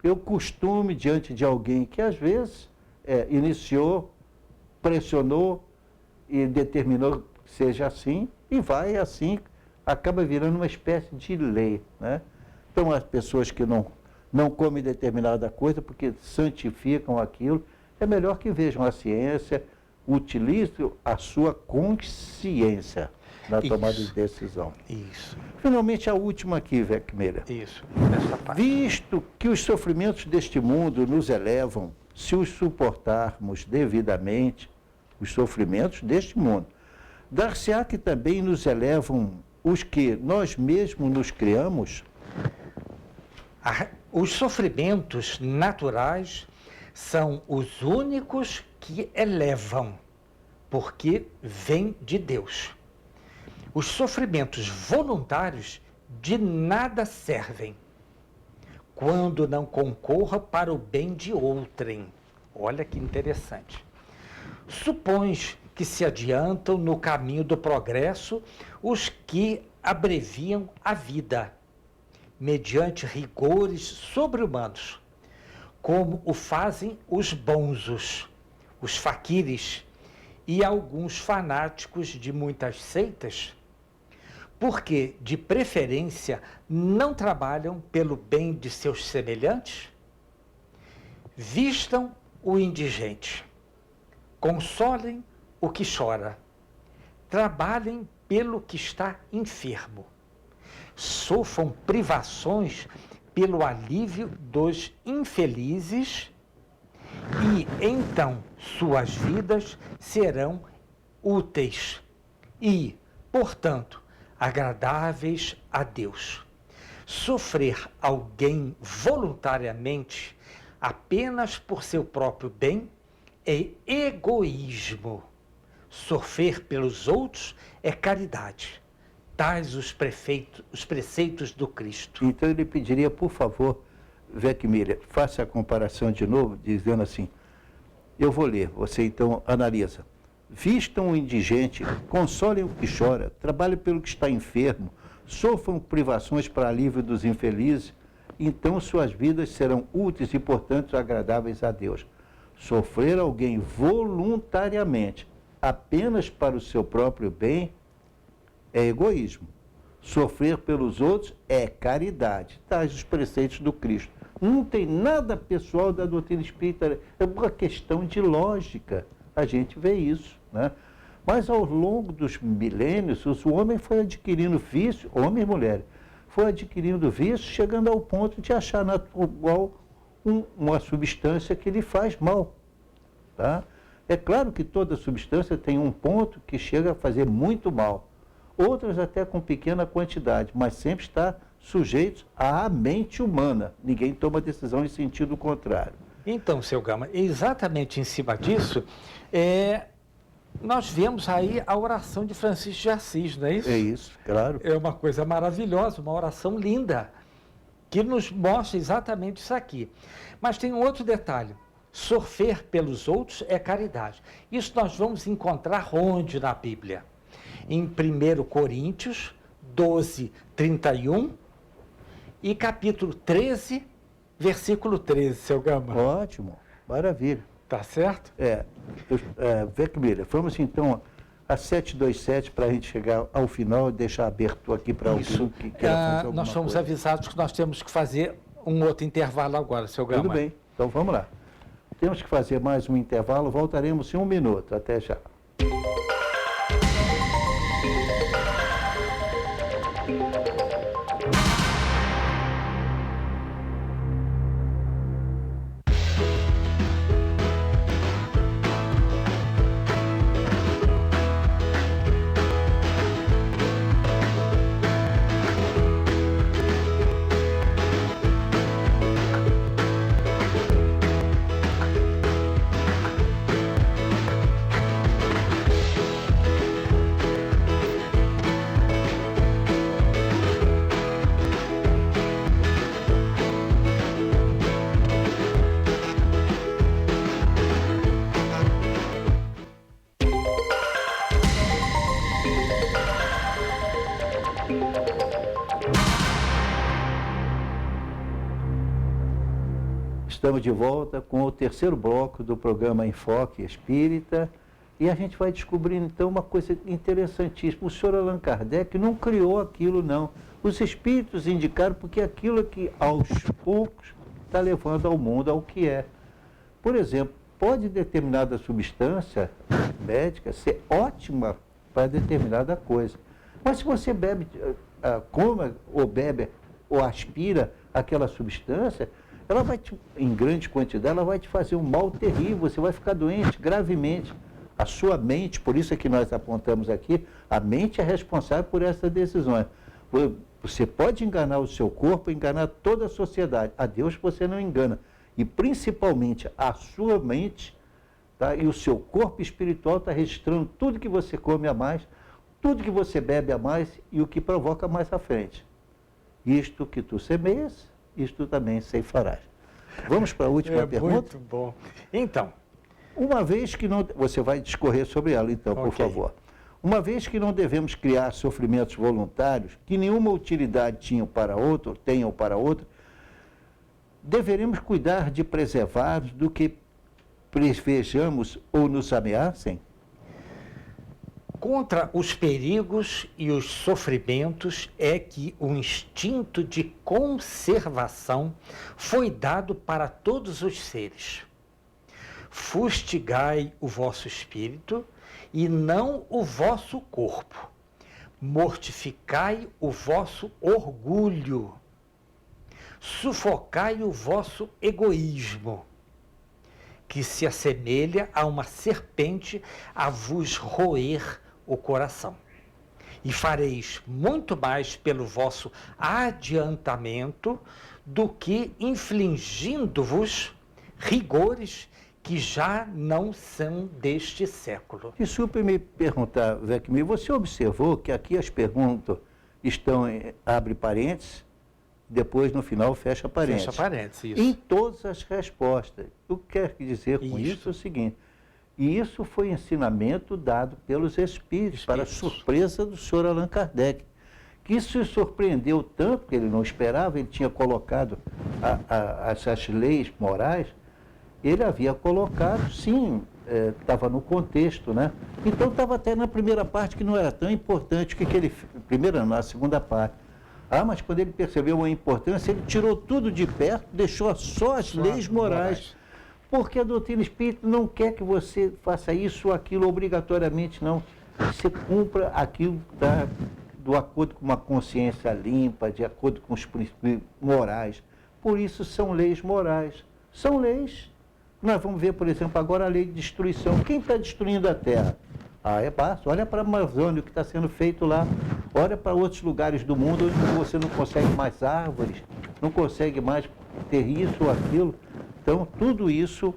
Eu costume diante de alguém que às vezes iniciou, pressionou e determinou que seja assim, e vai assim, acaba virando uma espécie de lei, né? Então, as pessoas que não comem determinada coisa porque santificam aquilo, é melhor que vejam a ciência, utilizem a sua consciência na tomada de decisão. Isso. Finalmente, a última aqui, Weckmiller. Isso, essa parte. Visto que os sofrimentos deste mundo nos elevam, se os suportarmos devidamente, os sofrimentos deste mundo, dar-se-á que também nos elevam os que nós mesmos nos criamos? Os sofrimentos naturais são os únicos que elevam, porque vêm de Deus. Os sofrimentos voluntários de nada servem, quando não concorra para o bem de outrem. Olha que interessante. Supões que se adiantam no caminho do progresso os que abreviam a vida, mediante rigores sobre-humanos, como o fazem os bonzos, os faquires e alguns fanáticos de muitas seitas, porque, de preferência, não trabalham pelo bem de seus semelhantes? Vistam o indigente, consolem o que chora, trabalhem pelo que está enfermo, sofram privações pelo alívio dos infelizes e, então, suas vidas serão úteis e, portanto, agradáveis a Deus. Sofrer alguém voluntariamente apenas por seu próprio bem é egoísmo. Sofrer pelos outros é caridade. Tais os preceitos do Cristo. Então ele pediria, por favor, Weckmiller, faça a comparação de novo, dizendo assim, eu vou ler, você então analisa. Vistam o indigente, consolem o que chora, trabalhem pelo que está enfermo, sofram privações para alívio dos infelizes, então suas vidas serão úteis e, portanto, agradáveis a Deus. Sofrer alguém voluntariamente, apenas para o seu próprio bem, é egoísmo. Sofrer pelos outros é caridade. Tais os preceitos do Cristo. Não tem nada pessoal da doutrina espírita, é uma questão de lógica. A gente vê isso, né? Mas ao longo dos milênios, o homem foi adquirindo vício, homem e mulher, foi adquirindo vício, chegando ao ponto de achar natural uma substância que lhe faz mal. Tá? É claro que toda substância tem um ponto que chega a fazer muito mal. Outras até com pequena quantidade, mas sempre está sujeitos à mente humana. Ninguém toma decisão em sentido contrário. Então, seu Gama, exatamente em cima disso, nós vemos aí a oração de Francisco de Assis, não é isso? É isso, claro. É uma coisa maravilhosa, uma oração linda, que nos mostra exatamente isso aqui. Mas tem um outro detalhe. Sofrer pelos outros é caridade. Isso nós vamos encontrar onde na Bíblia? Em 1 Coríntios 12, 31 e capítulo 13, versículo 13, seu Gama. Ótimo, maravilha. Tá certo? Weckmiller, vamos então a 727 para a gente chegar ao final e deixar aberto aqui para alguém que queira fazer alguma nós fomos coisa. avisados que nós temos que fazer um outro intervalo agora, seu Gama. Tudo bem, então vamos lá. Temos que fazer mais um intervalo, voltaremos em 1 minuto. Até já. Estamos de volta com o terceiro bloco do programa Enfoque Espírita e a gente vai descobrir então uma coisa interessantíssima. O senhor Allan Kardec não criou aquilo, não. Os espíritos indicaram porque aquilo que aos poucos está levando ao mundo ao que é. Por exemplo, pode determinada substância médica ser ótima para determinada coisa. Mas se você bebe, coma ou bebe ou aspira aquela substância, ela vai em grande quantidade, ela vai te fazer um mal terrível, você vai ficar doente gravemente. A sua mente, por isso é que nós apontamos aqui, a mente é responsável por essas decisões. Você pode enganar o seu corpo, enganar toda a sociedade. A Deus você não engana. E principalmente a sua mente, tá? E o seu corpo espiritual está registrando tudo que você come a mais, tudo que você bebe a mais e o que provoca mais à frente. Isto que tu semeias, isto também ceifarás. Vamos para a última pergunta? Muito bom. Então, uma vez que não... Você vai discorrer sobre ela, então, por favor. Uma vez que não devemos criar sofrimentos voluntários, que nenhuma utilidade tenham para outro, deveremos cuidar de preservar-nos do que prevejamos ou nos ameacem? contra os perigos e os sofrimentos é que o instinto de conservação foi dado para todos os seres. Fustigai o vosso espírito e não o vosso corpo. Mortificai o vosso orgulho. Sufocai o vosso egoísmo, que se assemelha a uma serpente a vos roer o coração. E fareis muito mais pelo vosso adiantamento do que infligindo-vos rigores que já não são deste século. Desculpe me perguntar, Weckmiller, você observou que aqui as perguntas estão, abre parênteses, depois no final fecha parênteses. Fecha parênteses, isso. Em todas as respostas. O que quer dizer com isso é o seguinte, e isso foi ensinamento dado pelos espíritos, para surpresa do senhor Allan Kardec, que isso se surpreendeu tanto, que ele não esperava, ele tinha colocado essas leis morais, ele havia colocado, sim, estava no contexto, né? Então estava até na primeira parte que não era tão importante, que ele, primeira não, na segunda parte. Ah, mas quando ele percebeu a importância, ele tirou tudo de perto, deixou só as leis morais. Porque a doutrina espírita não quer que você faça isso ou aquilo obrigatoriamente, não. Você cumpra aquilo que está do acordo com uma consciência limpa, de acordo com os princípios morais. Por isso são leis morais. São leis. Nós vamos ver, por exemplo, agora a lei de destruição. Quem está destruindo a terra? Ah, é fácil. Olha para a Amazônia, o que está sendo feito lá. Olha para outros lugares do mundo onde você não consegue mais árvores, não consegue mais ter isso ou aquilo. Então, tudo isso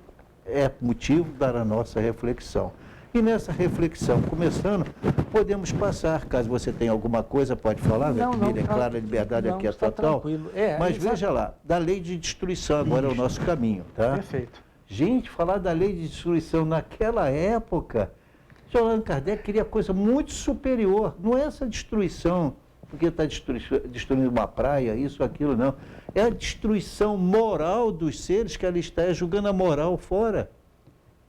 é motivo da nossa reflexão. E nessa reflexão, começando, podemos passar, caso você tenha alguma coisa, pode falar, Miriam, claro, a liberdade aqui é total. Tranquilo. Mas veja lá, da lei de destruição agora é o nosso caminho, tá? Perfeito. Gente, falar da lei de destruição naquela época, Allan Kardec queria coisa muito superior. Não é essa destruição, porque está destruindo uma praia, isso, aquilo, não. É a destruição moral dos seres que ali está, julgando a moral fora.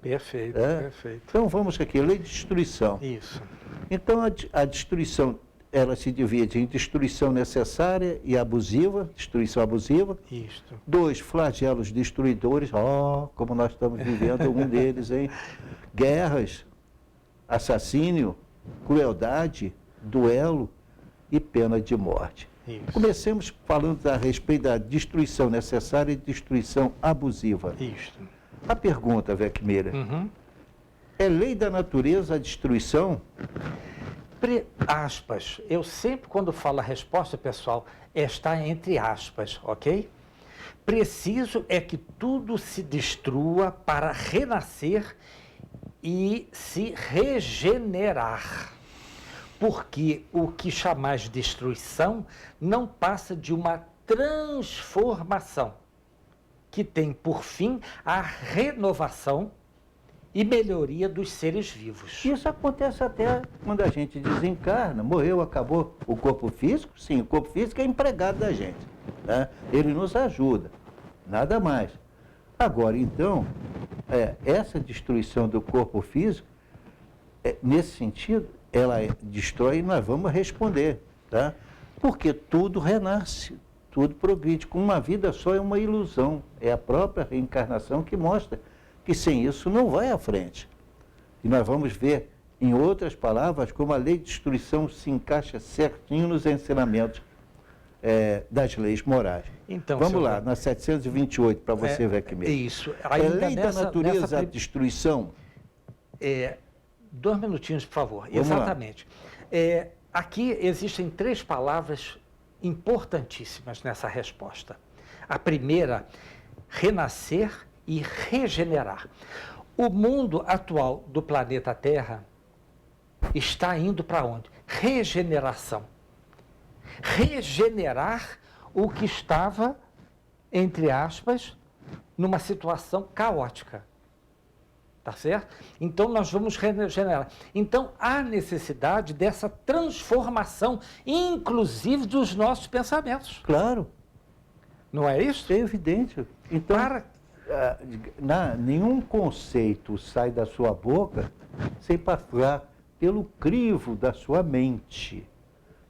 Perfeito, perfeito. Então vamos aqui, lei de destruição. Isso. Então a destruição, ela se divide em destruição necessária e abusiva, destruição abusiva. Isto. 2, flagelos destruidores, como nós estamos vivendo um deles, hein? Guerras, assassínio, crueldade, duelo e pena de morte. Isso. Comecemos falando a respeito da destruição necessária e destruição abusiva. Isto. A pergunta, Vecmira, é lei da natureza a destruição? Aspas. Eu sempre, quando falo a resposta, pessoal, está entre aspas, ok? Preciso é que tudo se destrua para renascer e se regenerar. Porque o que chamais de destruição não passa de uma transformação, que tem por fim a renovação e melhoria dos seres vivos. Isso acontece até quando a gente desencarna, morreu, acabou o corpo físico. Sim, o corpo físico é empregado da gente, né? Ele nos ajuda, nada mais. Agora, então, essa destruição do corpo físico, nesse sentido, ela destrói e nós vamos responder, tá? Porque tudo renasce, tudo progride. Com uma vida só é uma ilusão, é a própria reencarnação que mostra que sem isso não vai à frente. E nós vamos ver, em outras palavras, como a lei de destruição se encaixa certinho nos ensinamentos das leis morais. Então, vamos lá, na 728, para você ver aqui mesmo. Isso. É lei da natureza a destruição? 2 minutinhos, por favor. Vamos Exatamente. Aqui existem 3 palavras importantíssimas nessa resposta. A primeira, renascer e regenerar. O mundo atual do planeta Terra está indo para onde? Regeneração. Regenerar o que estava, entre aspas, numa situação caótica. Tá certo? Então, nós vamos regenerar. Então, há necessidade dessa transformação, inclusive dos nossos pensamentos. Claro. Não é isso? É evidente. Então, nenhum conceito sai da sua boca sem passar pelo crivo da sua mente.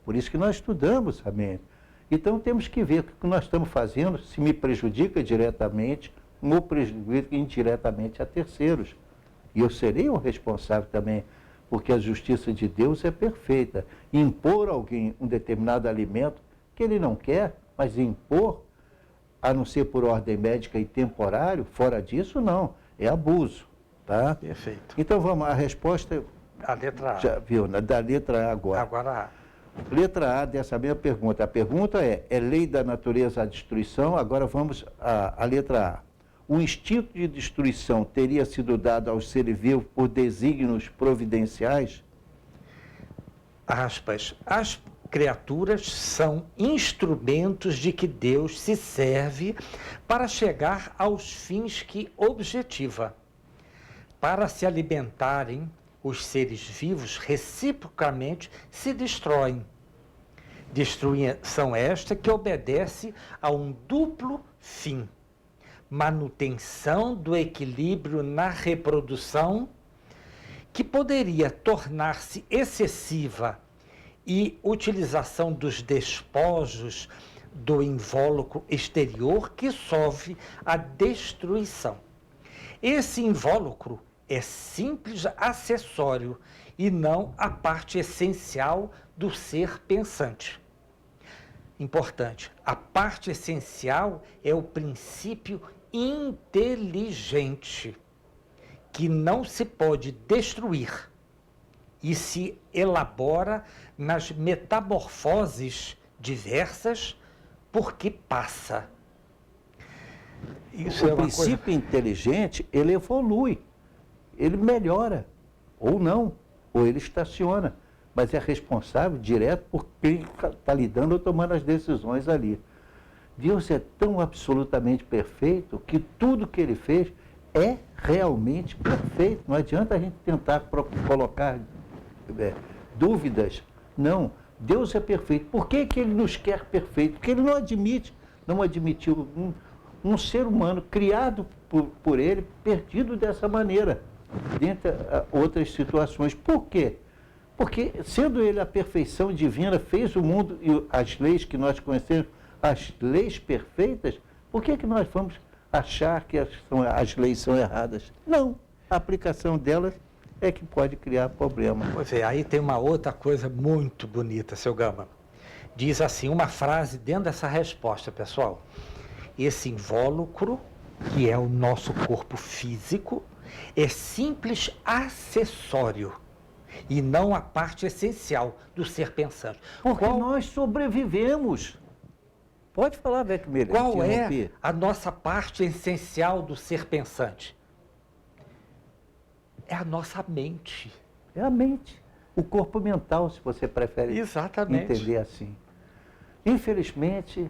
Por isso que nós estudamos a mente. Então, temos que ver o que nós estamos fazendo, se me prejudica diretamente ou prejudica indiretamente a terceiros. E eu serei o responsável também, porque a justiça de Deus é perfeita. Impor a alguém um determinado alimento que ele não quer, mas impor, a não ser por ordem médica e temporário, fora disso, não. É abuso. Tá? Perfeito. Então, vamos, a resposta... A letra A. Já viu, da letra A agora. Agora A. Letra A dessa mesma pergunta. A pergunta é lei da natureza a destruição? Agora vamos à letra A. O instinto de destruição teria sido dado aos seres vivos por desígnios providenciais? Aspas. As criaturas são instrumentos de que Deus se serve para chegar aos fins que objetiva. Para se alimentarem, os seres vivos reciprocamente se destroem. Destruição esta que obedece a um duplo fim: manutenção do equilíbrio na reprodução, que poderia tornar-se excessiva, e utilização dos despojos do invólucro exterior, que sofre a destruição. Esse invólucro é simples acessório e não a parte essencial do ser pensante. Importante, a parte essencial é o princípio inteligente que não se pode destruir e se elabora nas metamorfoses diversas porque passa. Isso O princípio inteligente, ele evolui, ele melhora, ou não, ou ele estaciona, mas é responsável direto por quem está lidando ou tomando as decisões ali. Deus é tão absolutamente perfeito que tudo que ele fez é realmente perfeito. Não adianta a gente tentar colocar dúvidas. Não, Deus é perfeito. Por que que ele nos quer perfeito? Porque ele não admitiu um ser humano criado por ele, perdido dessa maneira, dentre outras situações. Por quê? Porque, sendo ele a perfeição divina, fez o mundo e as leis que nós conhecemos, as leis perfeitas, por que que nós vamos achar que as leis são erradas? Não, a aplicação delas é que pode criar problema. Pois é, aí tem uma outra coisa muito bonita, seu Gama. Diz assim, uma frase dentro dessa resposta, pessoal. Esse invólucro, que é o nosso corpo físico, é simples acessório e não a parte essencial do ser pensante. Porque nós sobrevivemos. Pode falar, Beck Miller. Qual é a nossa parte essencial do ser pensante? É a nossa mente. É a mente. O corpo mental, se você prefere entender assim. Infelizmente,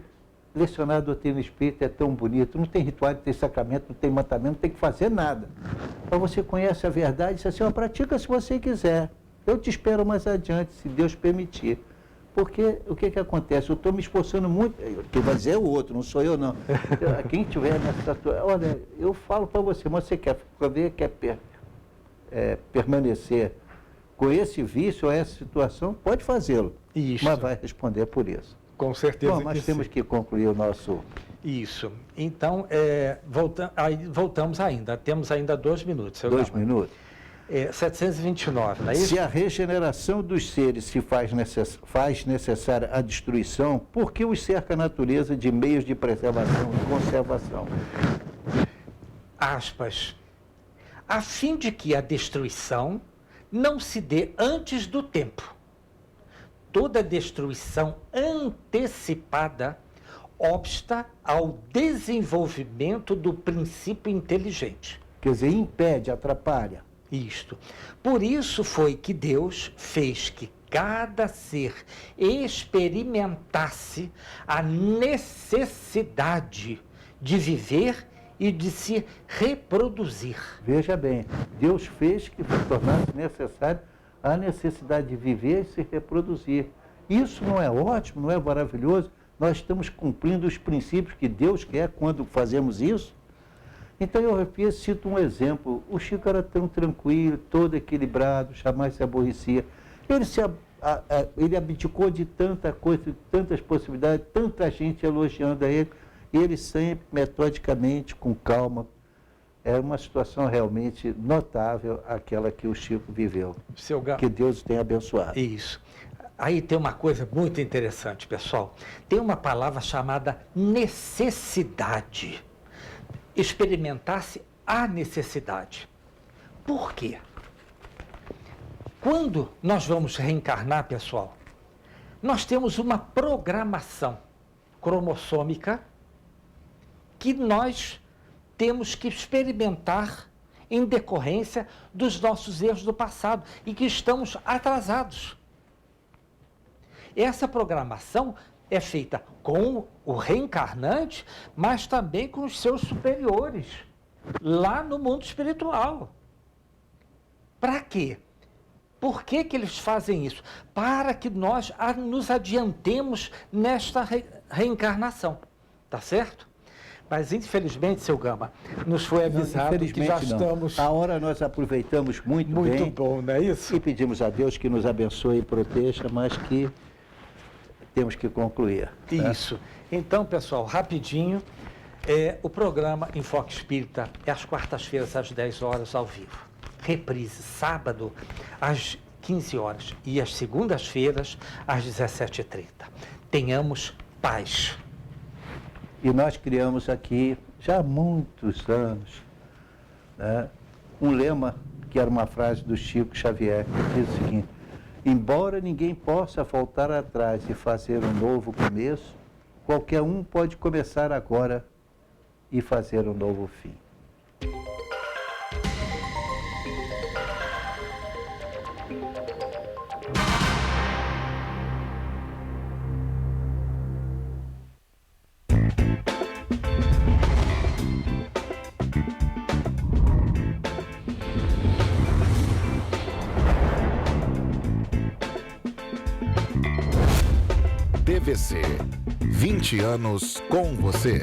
lecionar a doutrina espírita é tão bonito. Não tem ritual, não tem sacramento, não tem mandamento, não tem que fazer nada. Mas você conhece a verdade e diz assim, pratica se você quiser. Eu te espero mais adiante, se Deus permitir. Porque o que acontece? Eu estou me esforçando muito, quem vai dizer é o outro, não sou eu não. Quem estiver nessa situação, olha, eu falo para você, mas você quer permanecer com esse vício ou essa situação, pode fazê-lo, mas vai responder por isso. Com certeza. Bom, nós temos que concluir o nosso... Isso. Então, voltamos ainda, temos ainda 2 minutos. 2 minutos? 729, não é isso? Se a regeneração dos seres se faz necessária a destruição, por que os cerca a natureza de meios de preservação e conservação? Aspas. A fim de que a destruição não se dê antes do tempo. Toda destruição antecipada obsta ao desenvolvimento do princípio inteligente. Quer dizer, impede, atrapalha. Isto. Por isso foi que Deus fez que cada ser experimentasse a necessidade de viver e de se reproduzir. Veja bem, Deus fez que se tornasse necessário a necessidade de viver e se reproduzir. Isso não é ótimo, não é maravilhoso? Nós estamos cumprindo os princípios que Deus quer quando fazemos isso? Então eu cito um exemplo. O Chico era tão tranquilo, todo equilibrado, jamais se aborrecia. Ele abdicou de tanta coisa, de tantas possibilidades, tanta gente elogiando a ele, e ele sempre, metodicamente, com calma. É uma situação realmente notável aquela que o Chico viveu. Que Deus o tenha abençoado. Isso. Aí tem uma coisa muito interessante, pessoal. Tem uma palavra chamada necessidade. Experimentasse a necessidade. Por quê? Quando nós vamos reencarnar, pessoal, nós temos uma programação cromossômica que nós temos que experimentar em decorrência dos nossos erros do passado e que estamos atrasados. Essa programação é feita com o reencarnante, mas também com os seus superiores, lá no mundo espiritual. Para quê? Por que que eles fazem isso? Para que nós nos adiantemos nesta reencarnação, tá certo? Mas, infelizmente, seu Gama, nos foi avisado que já estamos... A hora nós aproveitamos muito bem. Muito bom, não é isso? E pedimos a Deus que nos abençoe e proteja, mas que temos que concluir. Tá? Isso. Então, pessoal, rapidinho, o programa Enfoque Espírita é às quartas-feiras, às 10 horas, ao vivo. Reprise, sábado, às 15 horas e às segundas-feiras, às 17h30. Tenhamos paz. E nós criamos aqui, já há muitos anos, né, um lema que era uma frase do Chico Xavier, que diz o seguinte: embora ninguém possa voltar atrás e fazer um novo começo, qualquer um pode começar agora e fazer um novo fim. TVC, 20 anos com você.